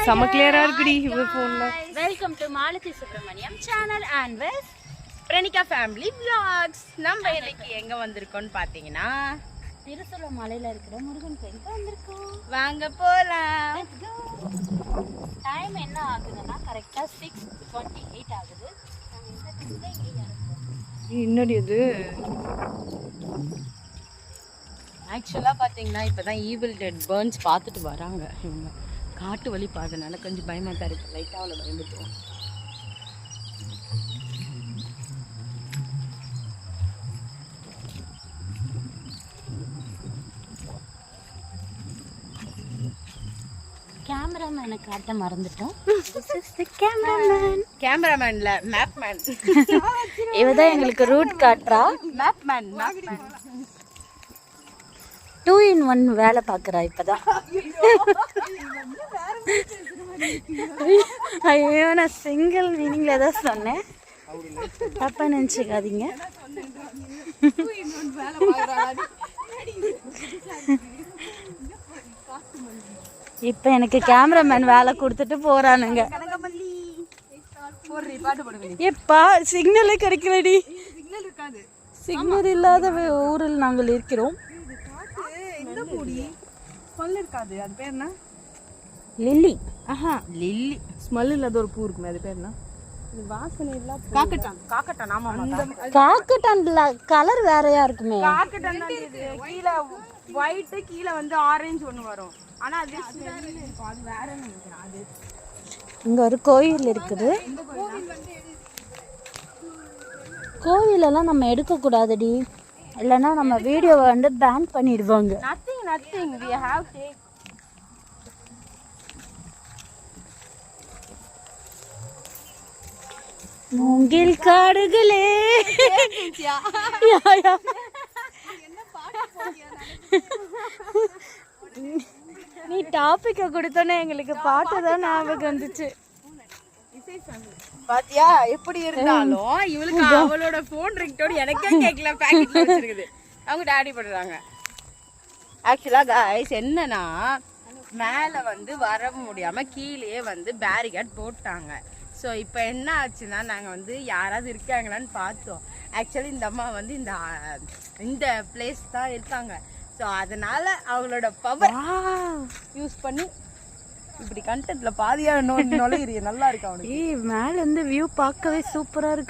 செம கிளியரா இருக்குடி இவ போன்ல. Welcome to Malathi Subramaniam channel and with Pranika family vlogs. நம்ம இன்னைக்கு எங்க வந்திருக்கோம்னு பாத்தீங்கன்னா திருசூலமலையில இருக்கிற முருகன் கோயிலுக்கு வந்திருக்கோம். வாங்க போலாம். டைம் என்ன ஆகுதுன்னா கரெக்டா 6:28 ஆகுது. என்னடி இது? ஆக்சுவலாக பார்த்தீங்கன்னா இப்போ தான் ஈவில் டெட் பேர்ன்ஸ் பார்த்துட்டு வராங்க இவங்க. காட்டு வழி பார்த்ததுனால கொஞ்சம் பயமாக தான் இருக்குது. லைட்டாக அவ்வளோ பயந்துட்டோம். கேமராமேனை காட்ட மறந்துட்டோம். கேமராமேன்ல மேப்மேன். இவதான் எங்களுக்கு ரூட் காட்டுறா. மேப்மேன் 2-in-1 வேலை பார்க்குறா இப்போதான். ஐயோ நான் சிங்கிள் மீனிங்கில் தான் சொன்னேன், தப்பா நினச்சிக்காதீங்க. இப்போ எனக்கு கேமராமேன் வேலை கொடுத்துட்டு போறானுங்க. எப்பா சிக்னலே கிடைக்கலடி. சிக்னல் இல்லாத ஊரில் நாங்கள் இருக்கிறோம். லில்லி. லில்லி ஸ்மெல் இல்லாத ஒரு பூ இருக்குமே, அது பேர் என்ன? வாசனை இல்ல. காக்கட்டான். காக்கட்டான். ஆமா காக்கட்டான் கலர் வேறையா இருக்குமே. காக்கட்டான் தான் இது. கீழ ஒயிட், கீழ வந்து ஆரஞ்சு ஒன்னு வரும். ஆனா அது அது வேற நினைக்கிறேன். அது இங்க ஒரு கோயில் இருக்குது. கோவிலெல்லாம் நம்ம எடுக்க கூடாதுடி, இல்லைன்னா நம்ம வீடியோவை வந்து பேன் பண்ணிடுவாங்க. nothing we have take. மூங்கில் காடுகளே. நீ டாபிக்க கொடுத்தோன்னே எங்களுக்கு பாட்டு தான் ஞாபகம் வந்துச்சு. பாத்தியா எப்படி இருந்தாலும் இவளுக்கு அவளோட போன் ரிங்டோன் எனக்கே கேட்கல. பாக்கெட்ல வச்சிருக்குது. அவங்க டாடி பண்றாங்க. ஆக்சுவலா गाइस என்னன்னா மேல வந்து வர முடியாம கீழே வந்து பேரிகேட் போட்டாங்க. ஸோ இப்போ என்ன ஆச்சுன்னா நாங்கள் வந்து யாராவது இருக்காங்களான்னு பார்த்தோம். ஆக்சுவலி இந்த அம்மா வந்து இந்த பிளேஸ் தான் இருக்காங்க. ஸோ அதனால அவங்களோட பவர் யூஸ் பண்ணி இப்படி கண்டென்ட்ல பாதியா நுழையிறிய. நல்லா இருக்கு அவனுக்கு. மேல இருந்து வியூ பார்க்கவே சூப்பரா இருக்கு.